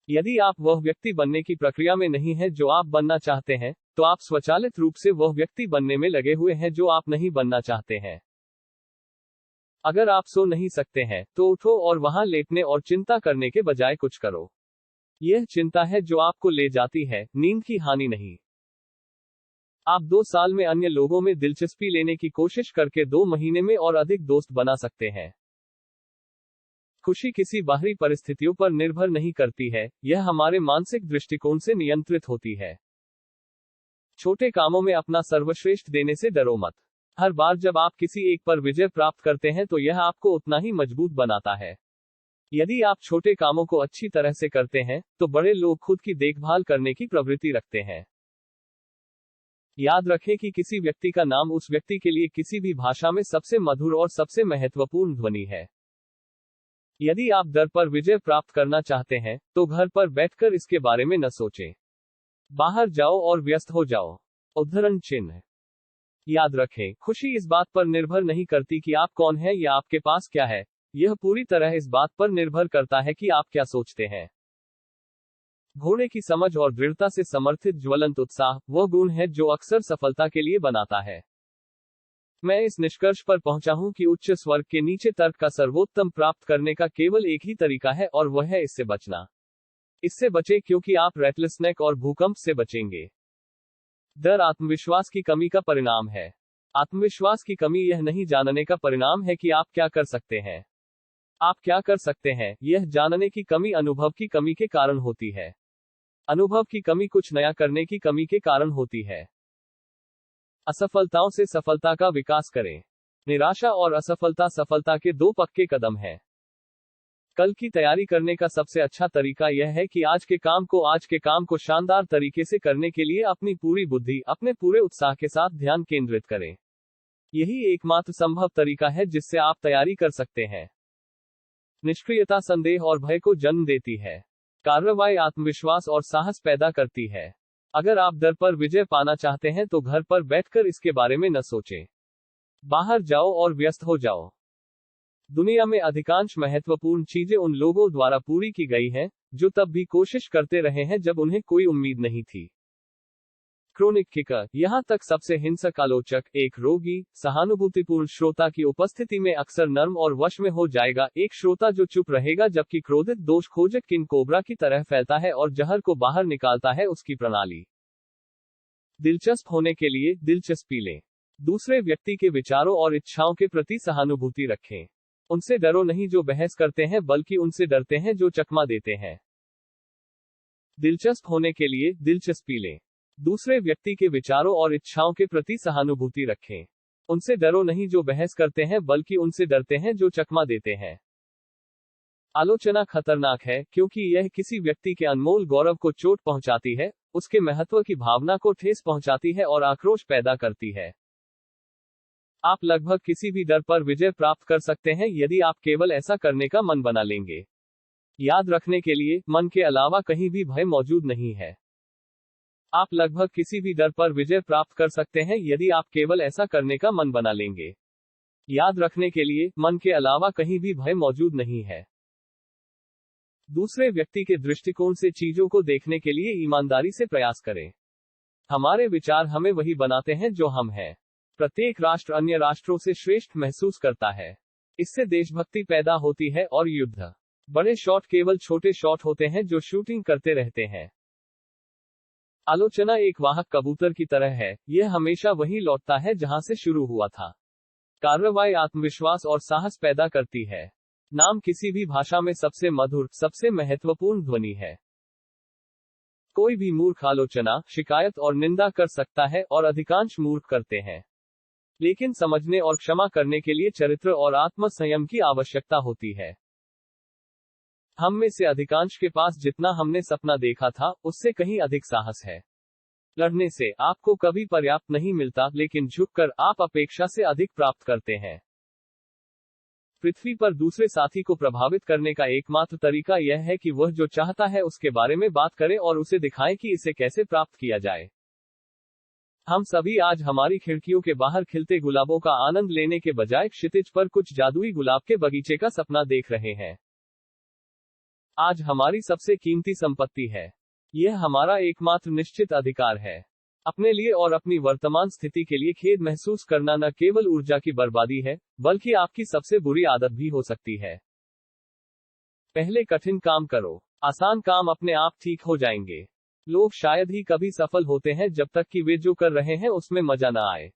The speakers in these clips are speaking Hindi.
यदि आप वह व्यक्ति बनने की प्रक्रिया में नहीं हैं जो आप बनना चाहते हैं, तो आप स्वचालित रूप से वह व्यक्ति बनने में लगे हुए हैं जो आप नहीं बनना चाहते हैं। अगर आप सो नहीं सकते हैं, तो उठो और वहां लेटने और चिंता करने के बजाय कुछ करो। यह चिंता है जो आपको ले जाती है, नींद की हानि नहीं। आप 2 साल में अन्य लोगों में दिलचस्पी लेने की कोशिश करके 2 महीने में और अधिक दोस्त बना सकते हैं। खुशी किसी बाहरी परिस्थितियों पर निर्भर नहीं करती है, यह हमारे मानसिक दृष्टिकोण से नियंत्रित होती है। छोटे कामों में अपना सर्वश्रेष्ठ देने से डरो मत। हर बार जब आप किसी एक पर विजय प्राप्त करते हैं तो यह आपको उतना ही मजबूत बनाता है। यदि आप छोटे कामों को अच्छी तरह से करते हैं, तो बड़े लोग खुद की देखभाल करने की प्रवृत्ति रखते हैं। याद रखें कि किसी व्यक्ति का नाम उस व्यक्ति के लिए किसी भी भाषा में सबसे मधुर और सबसे महत्वपूर्ण ध्वनि है। यदि आप डर पर विजय प्राप्त करना चाहते हैं, तो घर पर बैठकर इसके बारे में न सोचें। बाहर जाओ और व्यस्त हो जाओ। उद्धरण चिन्ह। याद रखें, खुशी इस बात पर निर्भर नहीं करती कि आप कौन हैं या आपके पास क्या है। यह पूरी तरह इस बात पर निर्भर करता है कि आप क्या सोचते हैं। घोड़े की समझ और दृढ़ता से समर्थित ज्वलंत उत्साह वह गुण है जो अक्सर सफलता के लिए बनाता है। मैं इस निष्कर्ष पर पहुंचा हूं कि उच्च स्वर्ग के नीचे तर्क का सर्वोत्तम प्राप्त करने का केवल एक ही तरीका है और वह है इससे बचना। इससे बचें क्योंकि आप रेटलेसनेस और भूकंप से बचेंगे। डर आत्मविश्वास की कमी का परिणाम है। आत्मविश्वास की कमी यह नहीं जानने का परिणाम है कि आप क्या कर सकते हैं। आप क्या कर सकते हैं, यह जानने की कमी अनुभव की कमी के कारण होती है। अनुभव की कमी कुछ नया करने की कमी के कारण होती है। असफलताओं से सफलता का विकास करें। निराशा और असफलता सफलता के 2 पक्के कदम हैं। कल की तैयारी करने का सबसे अच्छा तरीका यह है कि आज के काम को शानदार तरीके से करने के लिए अपनी पूरी बुद्धि, अपने पूरे उत्साह के साथ ध्यान केंद्रित करें। यही एकमात्र संभव तरीका है जिससे आप तैयारी कर सकते हैं। निष्क्रियता संदेह और भय को जन्म देती है। कार्रवाई आत्मविश्वास और साहस पैदा करती है। अगर आप डर पर विजय पाना चाहते हैं तो घर पर बैठकर इसके बारे में न सोचें। बाहर जाओ और व्यस्त हो जाओ। दुनिया में अधिकांश महत्वपूर्ण चीजें उन लोगों द्वारा पूरी की गई हैं, जो तब भी कोशिश करते रहे हैं जब उन्हें कोई उम्मीद नहीं थी। Chronic kicker. यहां तक सबसे हिंसक आलोचक, एक रोगी, सहानुभूतिपूर्ण श्रोता की उपस्थिति में अक्सर नर्म और वश में हो जाएगा, एक श्रोता जो चुप रहेगा जबकि क्रोधित दोष खोजक किंग कोबरा की तरह फैलता है और जहर को बाहर निकालता है उसकी प्रणाली। दिलचस्प होने के लिए दिलचस्पी लें। दूसरे व्यक्ति के विचारों और इच्छाओं के प्रति सहानुभूति रखें। उनसे डरो नहीं जो बहस करते हैं, बल्कि उनसे डरते हैं जो चकमा देते हैं। दिलचस्प होने के लिए दिलचस्पी लें। दूसरे व्यक्ति के विचारों और इच्छाओं के प्रति सहानुभूति रखें। उनसे डरो नहीं जो बहस करते हैं, बल्कि उनसे डरते हैं जो चकमा देते हैं। आलोचना खतरनाक है क्योंकि यह किसी व्यक्ति के अनमोल गौरव को चोट पहुंचाती है, उसके महत्व की भावना को ठेस पहुंचाती है और आक्रोश पैदा करती है। आप लगभग किसी भी डर पर विजय प्राप्त कर सकते हैं यदि आप केवल ऐसा करने का मन बना लेंगे। याद रखने के लिए, मन के अलावा कहीं भी भय मौजूद नहीं है। आप लगभग किसी भी डर पर विजय प्राप्त कर सकते हैं यदि आप केवल ऐसा करने का मन बना लेंगे। याद रखने के लिए, मन के अलावा कहीं भी भय मौजूद नहीं है। दूसरे व्यक्ति के दृष्टिकोण से चीजों को देखने के लिए ईमानदारी से प्रयास करें। हमारे विचार हमें वही बनाते हैं जो हम हैं। प्रत्येक राष्ट्र अन्य राष्ट्रों से श्रेष्ठ महसूस करता है। इससे देशभक्ति पैदा होती है और युद्ध। बड़े शॉट केवल छोटे शॉट होते हैं जो शूटिंग करते रहते हैं। आलोचना एक वाहक कबूतर की तरह है, यह हमेशा वहीं लौटता है जहां से शुरू हुआ था। कार्रवाई आत्मविश्वास और साहस पैदा करती है। नाम किसी भी भाषा में सबसे मधुर, सबसे महत्वपूर्ण ध्वनि है। कोई भी मूर्ख आलोचना, शिकायत और निंदा कर सकता है और अधिकांश मूर्ख करते हैं। लेकिन समझने और क्षमा करने के लिए चरित्र और आत्म संयम की आवश्यकता होती है। हम में से अधिकांश के पास जितना हमने सपना देखा था, उससे कहीं अधिक साहस है। लड़ने से आपको कभी पर्याप्त नहीं मिलता, लेकिन झुककर आप अपेक्षा से अधिक प्राप्त करते हैं। पृथ्वी पर दूसरे साथी को प्रभावित करने का एकमात्र तरीका यह है कि वह जो चाहता है उसके बारे में बात करे और उसे दिखाएं कि इसे कैसे प्राप्त किया जाए। हम सभी आज हमारी खिड़कियों के बाहर खिलते गुलाबों का आनंद लेने के बजाय क्षितिज पर कुछ जादुई गुलाब के बगीचे का सपना देख रहे हैं। आज हमारी सबसे कीमती संपत्ति है। यह हमारा एकमात्र निश्चित अधिकार है। अपने लिए और अपनी वर्तमान स्थिति के लिए खेद महसूस करना न केवल ऊर्जा की बर्बादी है, बल्कि आपकी सबसे बुरी आदत भी हो सकती है। पहले कठिन काम करो, आसान काम अपने आप ठीक हो जाएंगे। लोग शायद ही कभी सफल होते हैं जब तक कि वे जो कर रहे हैं उसमें मजा न आए।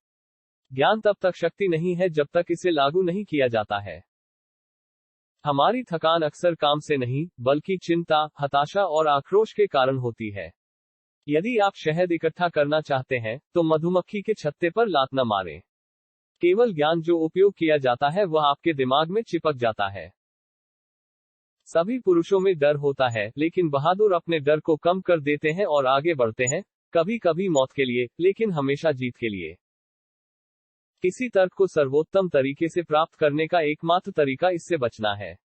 ज्ञान तब तक शक्ति नहीं है जब तक इसे लागू नहीं किया जाता है। हमारी थकान अक्सर काम से नहीं, बल्कि चिंता, हताशा और आक्रोश के कारण होती है। यदि आप शहद इकट्ठा करना चाहते हैं, तो मधुमक्खी के छत्ते पर लात न मारें। केवल ज्ञान जो उपयोग किया जाता है वह आपके दिमाग में चिपक जाता है। सभी पुरुषों में डर होता है, लेकिन बहादुर अपने डर को कम कर देते हैं और आगे बढ़ते हैं, कभी कभी मौत के लिए, लेकिन हमेशा जीत के लिए। किसी तर्क को सर्वोत्तम तरीके से प्राप्त करने का एकमात्र तरीका इससे बचना है।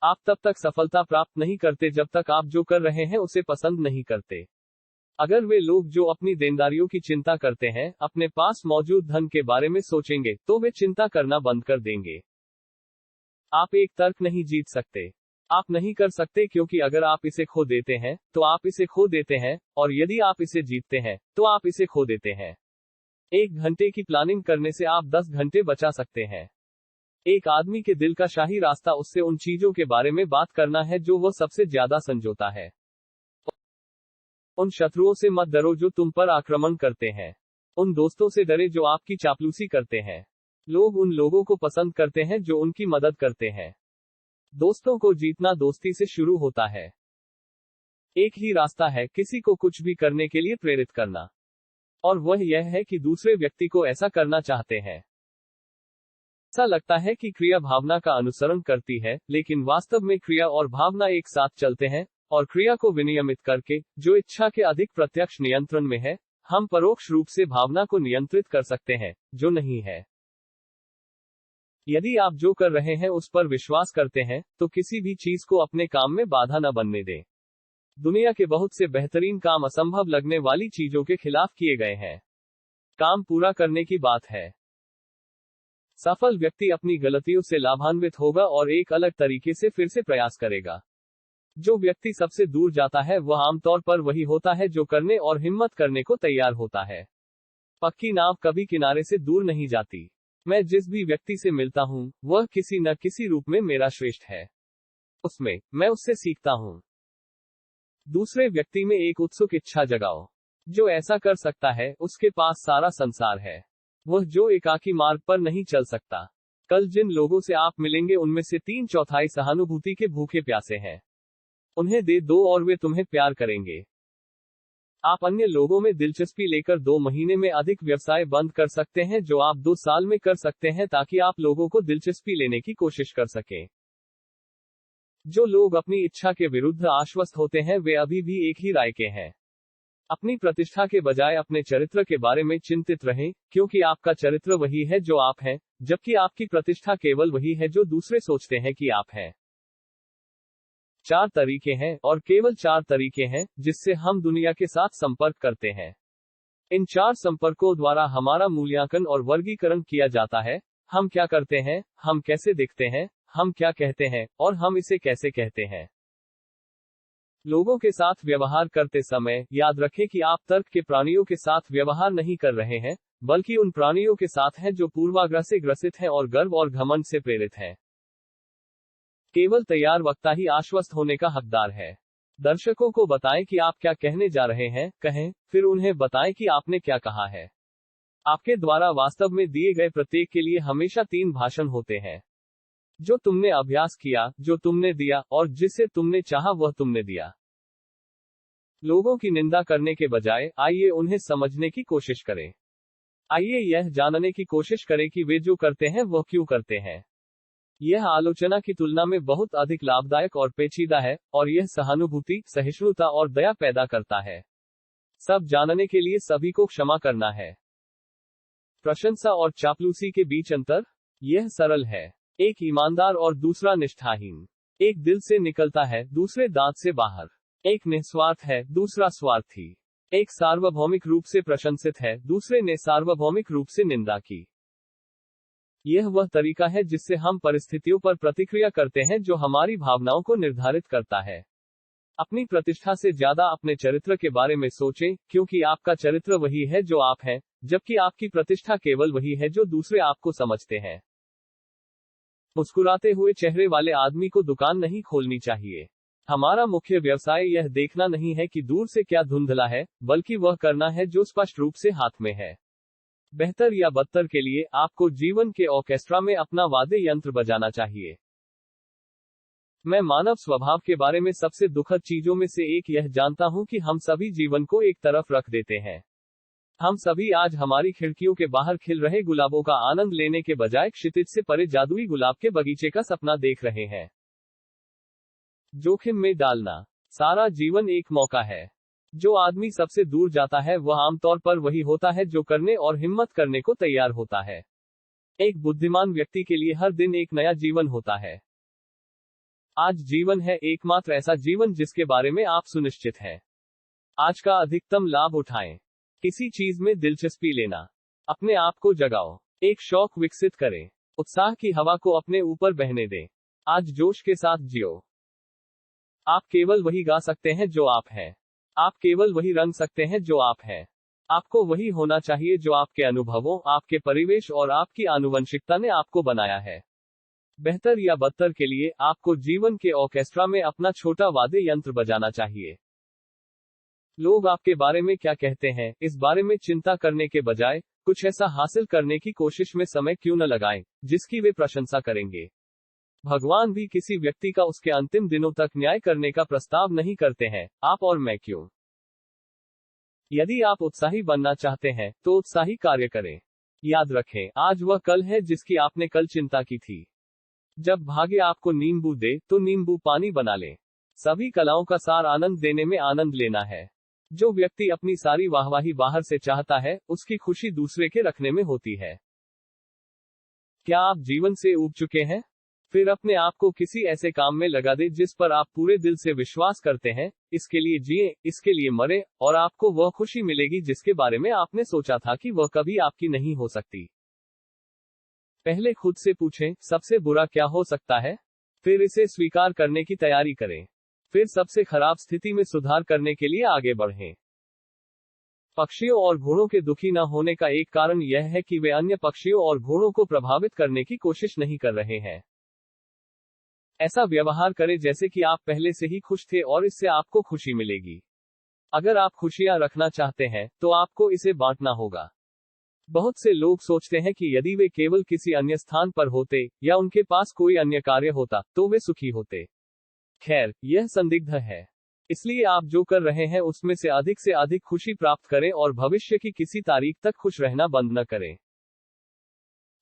आप तब तक सफलता प्राप्त नहीं करते जब तक आप जो कर रहे हैं उसे पसंद नहीं करते। अगर वे लोग जो अपनी देनदारियों की चिंता करते हैं, अपने पास मौजूद धन के बारे में सोचेंगे, तो वे चिंता करना बंद कर देंगे। आप एक तर्क नहीं जीत सकते। आप नहीं कर सकते, क्योंकि अगर आप इसे खो देते हैं, तो आप इसे खो देते हैं, और यदि आप इसे जीतते हैं, तो आप इसे खो देते हैं। 1 घंटे की प्लानिंग करने से आप 10 घंटे बचा सकते हैं। एक आदमी के दिल का शाही रास्ता उससे उन चीजों के बारे में बात करना है जो वह सबसे ज्यादा संजोता है। उन शत्रुओं से मत डरो जो तुम पर आक्रमण करते हैं। उन दोस्तों से डरे जो आपकी चापलूसी करते हैं। लोग उन लोगों को पसंद करते हैं जो उनकी मदद करते हैं। दोस्तों को जीतना दोस्ती से शुरू होता है। एक ही रास्ता है किसी को कुछ भी करने के लिए प्रेरित करना, और वह यह है कि दूसरे व्यक्ति को ऐसा करना चाहते हैं। ऐसा लगता है कि क्रिया भावना का अनुसरण करती है, लेकिन वास्तव में क्रिया और भावना एक साथ चलते हैं, और क्रिया को विनियमित करके, जो इच्छा के अधिक प्रत्यक्ष नियंत्रण में है, हम परोक्ष रूप से भावना को नियंत्रित कर सकते हैं, जो नहीं है। यदि आप जो कर रहे हैं उस पर विश्वास करते हैं, तो किसी भी चीज को अपने काम में बाधा न बनने दें। दुनिया के बहुत से बेहतरीन काम असंभव लगने वाली चीजों के खिलाफ किए गए हैं। काम पूरा करने की बात है। सफल व्यक्ति अपनी गलतियों से लाभान्वित होगा और एक अलग तरीके से फिर से प्रयास करेगा। जो व्यक्ति सबसे दूर जाता है वह आमतौर पर वही होता है जो करने और हिम्मत करने को तैयार होता है। पक्की नाव कभी किनारे से दूर नहीं जाती। मैं जिस भी व्यक्ति से मिलता हूं, वह किसी न किसी रूप में मेरा श्रेष्ठ है। उसमें मैं उससे सीखता हूं। दूसरे व्यक्ति में एक उत्सुक इच्छा जगाओ। जो ऐसा कर सकता है उसके पास सारा संसार है। वह जो एकाकी मार्ग पर नहीं चल सकता। कल जिन लोगों से आप मिलेंगे उनमें से 3/4 सहानुभूति के भूखे प्यासे हैं। उन्हें दे दो और वे तुम्हें प्यार करेंगे। आप अन्य लोगों में दिलचस्पी लेकर 2 महीने में अधिक व्यवसाय बंद कर सकते हैं जो आप 2 साल में कर सकते हैं, ताकि आप लोगों को दिलचस्पी लेने की कोशिश कर सकें। जो लोग अपनी इच्छा के विरुद्ध आश्वस्त होते हैं वे अभी भी एक ही राय के हैं। अपनी प्रतिष्ठा के बजाय अपने चरित्र के बारे में चिंतित रहें, क्योंकि आपका चरित्र वही है जो आप हैं, जबकि आपकी प्रतिष्ठा केवल वही है जो दूसरे सोचते हैं कि आप हैं। 4 तरीके हैं, और केवल 4 तरीके हैं, जिससे हम दुनिया के साथ संपर्क करते हैं। इन 4 संपर्कों द्वारा हमारा मूल्यांकन और वर्गीकरण किया जाता है। हम क्या करते हैं, हम कैसे दिखते हैं, हम क्या कहते हैं, और हम इसे कैसे कहते हैं। लोगों के साथ व्यवहार करते समय, याद रखें कि आप तर्क के प्राणियों के साथ व्यवहार नहीं कर रहे हैं, बल्कि उन प्राणियों के साथ हैं जो पूर्वाग्रह से ग्रसित हैं और गर्व और घमंड से प्रेरित हैं। केवल तैयार वक्ता ही आश्वस्त होने का हकदार है। दर्शकों को बताएं कि आप क्या कहने जा रहे हैं, कहें, फिर उन्हें बताएं कि आपने क्या कहा है। आपके द्वारा वास्तव में दिए गए प्रत्येक के लिए हमेशा 3 भाषण होते हैं। जो तुमने अभ्यास किया, जो तुमने दिया, और जिसे तुमने चाहा वह तुमने दिया। लोगों की निंदा करने के बजाय, आइए उन्हें समझने की कोशिश करें। आइए यह जानने की कोशिश करें कि वे जो करते हैं वह क्यों करते हैं। यह आलोचना की तुलना में बहुत अधिक लाभदायक और पेचीदा है, और यह सहानुभूति, सहिष्णुता और दया पैदा करता है। सब जानने के लिए सभी को क्षमा करना है। प्रशंसा और चापलूसी के बीच अंतर? यह सरल है। एक ईमानदार और दूसरा निष्ठाहीन। एक दिल से निकलता है, दूसरे दांत से बाहर। एक निस्वार्थ है, दूसरा स्वार्थी। एक सार्वभौमिक रूप से प्रशंसित है, दूसरे ने सार्वभौमिक रूप से निंदा की। यह वह तरीका है जिससे हम परिस्थितियों पर प्रतिक्रिया करते हैं जो हमारी भावनाओं को निर्धारित करता है। अपनी प्रतिष्ठा से ज्यादा अपने चरित्र के बारे में सोचें, क्योंकि आपका चरित्र वही है जो आप हैं, जबकि आपकी प्रतिष्ठा केवल वही है जो दूसरे आपको समझते हैं। मुस्कुराते हुए चेहरे वाले आदमी को दुकान नहीं खोलनी चाहिए। हमारा मुख्य व्यवसाय यह देखना नहीं है कि दूर से क्या धुंधला है, बल्कि वह करना है जो स्पष्ट रूप से हाथ में है। बेहतर या बदतर के लिए आपको जीवन के ऑर्केस्ट्रा में अपना वाद्य यंत्र बजाना चाहिए। मैं मानव स्वभाव के बारे में सबसे दुखद चीजों में से एक यह जानता हूं कि हम सभी जीवन को एक तरफ रख देते हैं। हम सभी आज हमारी खिड़कियों के बाहर खिल रहे गुलाबों का आनंद लेने के बजाय क्षितिज से परे जादुई गुलाब के बगीचे का सपना देख रहे हैं। जोखिम में डालना। सारा जीवन एक मौका है। जो आदमी सबसे दूर जाता है वह आमतौर पर वही होता है जो करने और हिम्मत करने को तैयार होता है। एक बुद्धिमान व्यक्ति के लिए हर दिन एक नया जीवन होता है। आज जीवन है एकमात्र ऐसा जीवन जिसके बारे में आप सुनिश्चित हैं। आज का अधिकतम लाभ उठाएं। किसी चीज में दिलचस्पी लेना। अपने आप को जगाओ। एक शौक विकसित करें। उत्साह की हवा को अपने ऊपर बहने दें। आज जोश के साथ जियो। आप केवल वही गा सकते हैं जो आप हैं। आप केवल वही रंग सकते हैं जो आप हैं। आपको वही होना चाहिए जो आपके अनुभवों, आपके परिवेश और आपकी आनुवंशिकता ने आपको बनाया है। बेहतर या बदतर के लिए आपको जीवन के ऑर्केस्ट्रा में अपना छोटा वाद्य यंत्र बजाना चाहिए। लोग आपके बारे में क्या कहते हैं, इस बारे में चिंता करने के बजाय कुछ ऐसा हासिल करने की कोशिश में समय क्यों न लगाएं, जिसकी वे प्रशंसा करेंगे। भगवान भी किसी व्यक्ति का उसके अंतिम दिनों तक न्याय करने का प्रस्ताव नहीं करते हैं, आप और मैं क्यों? यदि आप उत्साही बनना चाहते हैं, तो उत्साही कार्य करें। याद रखें, आज वह कल है जिसकी आपने कल चिंता की थी। जब भाग्य आपको नींबू दे, तो नींबू पानी बना लें। सभी कलाओं का सार आनंद देने में आनंद लेना है। जो व्यक्ति अपनी सारी वाहवाही बाहर से चाहता है, उसकी खुशी दूसरे के रखने में होती है। क्या आप जीवन से ऊब चुके हैं? फिर अपने आप को किसी ऐसे काम में लगा दे जिस पर आप पूरे दिल से विश्वास करते हैं। इसके लिए जिए, इसके लिए मरे, और आपको वह खुशी मिलेगी जिसके बारे में आपने सोचा था कि वह कभी आपकी नहीं हो सकती। पहले खुद से पूछें, सबसे बुरा क्या हो सकता है? फिर इसे स्वीकार करने की तैयारी करें। फिर सबसे खराब स्थिति में सुधार करने के लिए आगे बढ़ें। पक्षियों और घोड़ों के दुखी न होने का एक कारण यह है कि वे अन्य पक्षियों और घोड़ों को प्रभावित करने की कोशिश नहीं कर रहे हैं। ऐसा व्यवहार करें जैसे कि आप पहले से ही खुश थे और इससे आपको खुशी मिलेगी। अगर आप खुशियां रखना चाहते हैं, तो आपको इसे बांटना होगा। बहुत से लोग सोचते हैं कि यदि वे केवल किसी अन्य स्थान पर होते, या उनके पास कोई अन्य कार्य होता, तो वे सुखी होते। खैर, यह संदिग्ध है। इसलिए आप जो कर रहे हैं उसमें से अधिक खुशी प्राप्त करें और भविष्य की किसी तारीख तक खुश रहना बंद न करें।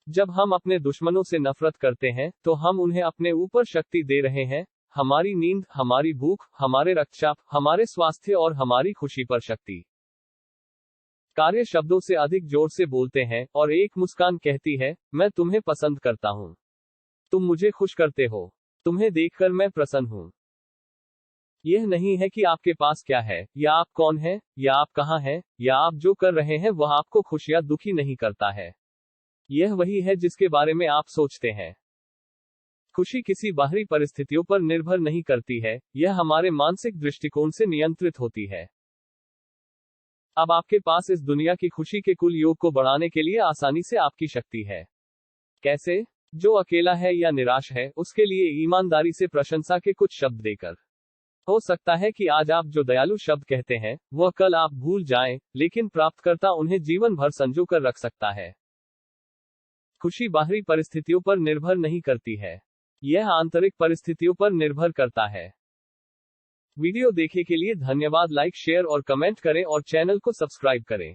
जब हम अपने दुश्मनों से नफरत करते हैं, तो हम उन्हें अपने ऊपर शक्ति दे रहे हैं। हमारी नींद, हमारी भूख, हमारे रक्तचाप, हमारे स्वास्थ्य और हमारी खुशी पर शक्ति। कार्य शब्दों से अधिक जोर से बोलते हैं, और एक मुस्कान कहती है, मैं तुम्हें पसंद करता हूं। तुम मुझे खुश करते हो। तुम्हें देखकर मैं प्रसन्न हूं। यह नहीं है कि आपके पास क्या है, या आप कौन हैं, या आप कहां हैं, या आप जो कर रहे हैं वह आपको खुश या दुखी नहीं करता है। यह वही है जिसके बारे में आप सोचते हैं। खुशी किसी बाहरी परिस्थितियों पर निर्भर नहीं करती है, यह हमारे मानसिक दृष्टिकोण से नियंत्रित होती है। अब आपके पास इस दुनिया की खुशी के कुल योग को बढ़ाने के लिए आसानी से आपकी शक्ति है। कैसे? जो अकेला है या निराश है, उसके लिए ईमानदारी से प्रशंसा के कुछ शब्द देकर। हो सकता है कि आज आप जो दयालु शब्द कहते हैं, वह कल आप भूल जाएं, लेकिन प्राप्तकर्ता उन्हें जीवन भर संजो कर रख सकता है। खुशी बाहरी परिस्थितियों पर निर्भर नहीं करती है, यह आंतरिक परिस्थितियों पर निर्भर करता है। वीडियो देखे के लिए धन्यवाद। लाइक, शेयर और कमेंट करें और चैनल को सब्सक्राइब करें।